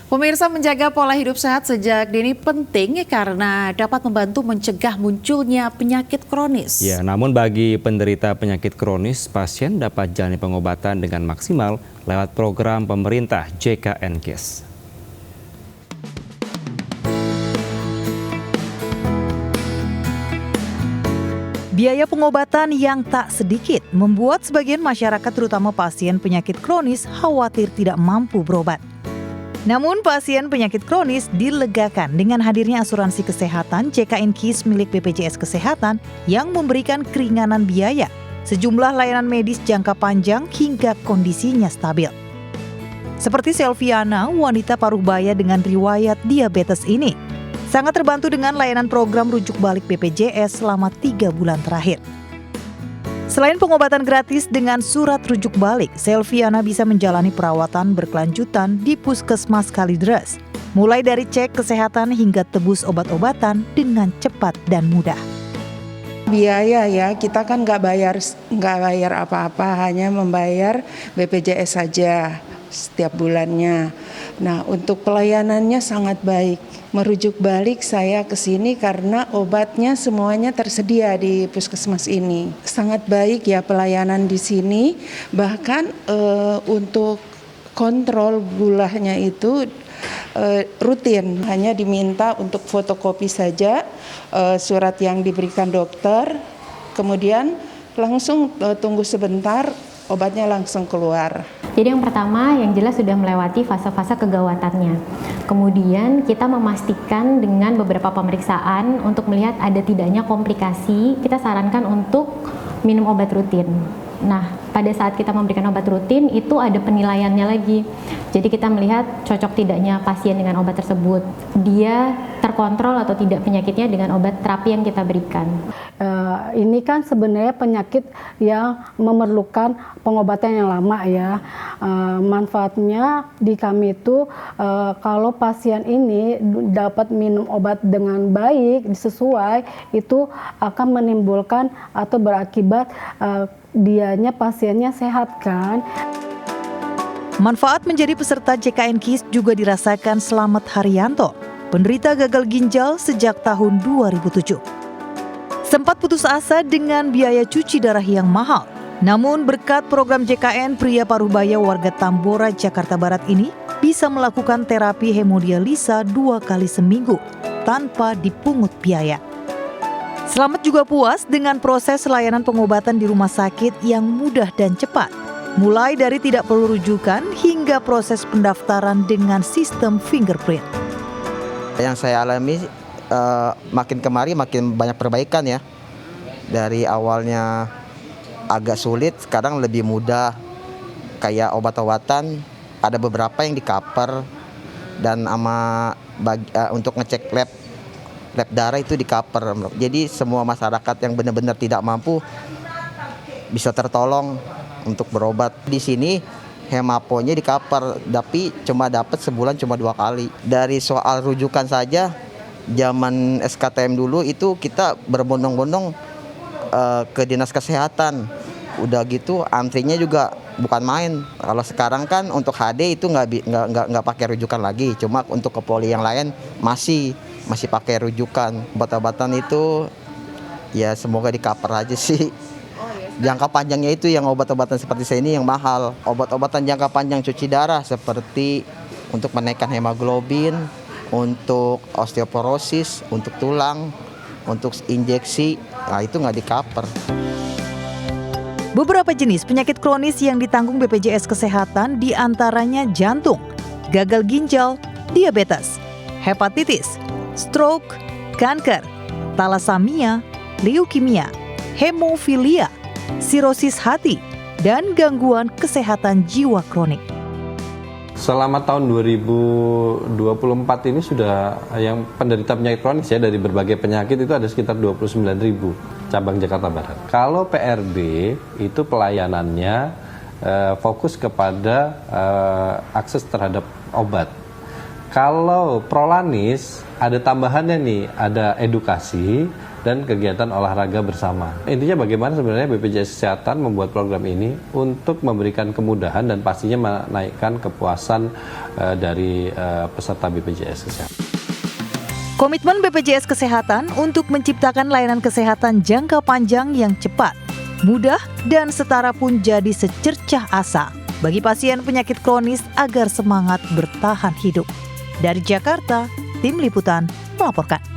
Pemirsa, menjaga pola hidup sehat sejak dini penting karena dapat membantu mencegah munculnya penyakit kronis. Ya, namun bagi penderita penyakit kronis, pasien dapat jalani pengobatan dengan maksimal lewat program pemerintah JKN-KIS. Biaya pengobatan yang tak sedikit membuat sebagian masyarakat terutama pasien penyakit kronis khawatir tidak mampu berobat. Namun pasien penyakit kronis dilegakan dengan hadirnya asuransi kesehatan JKN-KIS milik BPJS Kesehatan yang memberikan keringanan biaya, sejumlah layanan medis jangka panjang hingga kondisinya stabil. Seperti Selviana, wanita paruh baya dengan riwayat diabetes ini, sangat terbantu dengan layanan program rujuk balik BPJS selama 3 bulan terakhir. Selain pengobatan gratis dengan surat rujuk balik, Selviana bisa menjalani perawatan berkelanjutan di Puskesmas Kalideres, mulai dari cek kesehatan hingga tebus obat-obatan dengan cepat dan mudah. Biaya ya, kita kan nggak bayar apa-apa, hanya membayar BPJS saja setiap bulannya. Nah, untuk pelayanannya sangat baik. Merujuk balik saya ke sini karena obatnya semuanya tersedia di puskesmas ini. Sangat baik ya pelayanan di sini. Bahkan untuk kontrol gulanya itu rutin. Hanya diminta untuk fotokopi saja surat yang diberikan dokter. Kemudian langsung tunggu sebentar, obatnya langsung keluar. Jadi yang pertama yang jelas sudah melewati fase-fase kegawatannya. Kemudian kita memastikan dengan beberapa pemeriksaan untuk melihat ada tidaknya komplikasi, kita sarankan untuk minum obat rutin. Nah, pada saat kita memberikan obat rutin itu ada penilaiannya lagi. Jadi kita melihat cocok tidaknya pasien dengan obat tersebut. Dia terkontrol atau tidak penyakitnya dengan obat terapi yang kita berikan. Ini kan sebenarnya penyakit yang memerlukan pengobatan yang lama ya. Manfaatnya di kami itu kalau pasien ini dapat minum obat dengan baik, sesuai, itu akan menimbulkan atau berakibat pasiennya sehat kan. Manfaat menjadi peserta JKN-KIS juga dirasakan Slamet Haryanto, penderita gagal ginjal sejak tahun 2007. Sempat putus asa dengan biaya cuci darah yang mahal. Namun berkat program JKN, pria paruhbaya warga Tambora, Jakarta Barat ini bisa melakukan terapi hemodialisa 2 kali seminggu tanpa dipungut biaya. Slamet juga puas dengan proses layanan pengobatan di rumah sakit yang mudah dan cepat. Mulai dari tidak perlu rujukan hingga proses pendaftaran dengan sistem fingerprint. Yang saya alami makin kemari makin banyak perbaikan ya. Dari awalnya agak sulit, sekarang lebih mudah. Kayak obat-obatan ada beberapa yang di cover dan untuk ngecek lab darah itu di cover. Jadi semua masyarakat yang benar-benar tidak mampu bisa tertolong untuk berobat. Di sini hemaponya di cover, tapi cuma dapat sebulan cuma 2 kali. Dari soal rujukan saja, zaman SKTM dulu itu kita berbondong-bondong ke dinas kesehatan. Udah gitu antrinya juga bukan main. Kalau sekarang kan untuk HD itu nggak pakai rujukan lagi, cuma untuk ke poli yang lain masih pakai rujukan. Obat-obatan itu ya semoga di cover aja sih. Jangka panjangnya itu yang obat-obatan seperti saya ini yang mahal. Obat-obatan jangka panjang cuci darah seperti untuk menaikkan hemoglobin, untuk osteoporosis, untuk tulang, untuk injeksi, nah itu nggak di cover. Beberapa jenis penyakit kronis yang ditanggung BPJS Kesehatan diantaranya jantung, gagal ginjal, diabetes, hepatitis, stroke, kanker, talasemia, leukemia, hemofilia, sirosis hati, dan gangguan kesehatan jiwa kronik. Selama tahun 2024 ini sudah yang penderita penyakit kronis ya dari berbagai penyakit itu ada sekitar 29.000 cabang Jakarta Barat. Kalau PRB itu pelayanannya fokus kepada akses terhadap obat. Kalau Prolanis ada tambahannya nih, ada edukasi dan kegiatan olahraga bersama. Intinya bagaimana sebenarnya BPJS Kesehatan membuat program ini untuk memberikan kemudahan dan pastinya menaikkan kepuasan dari peserta BPJS Kesehatan. Komitmen BPJS Kesehatan untuk menciptakan layanan kesehatan jangka panjang yang cepat, mudah, dan setara pun jadi secercah asa bagi pasien penyakit kronis agar semangat bertahan hidup. Dari Jakarta, Tim Liputan melaporkan.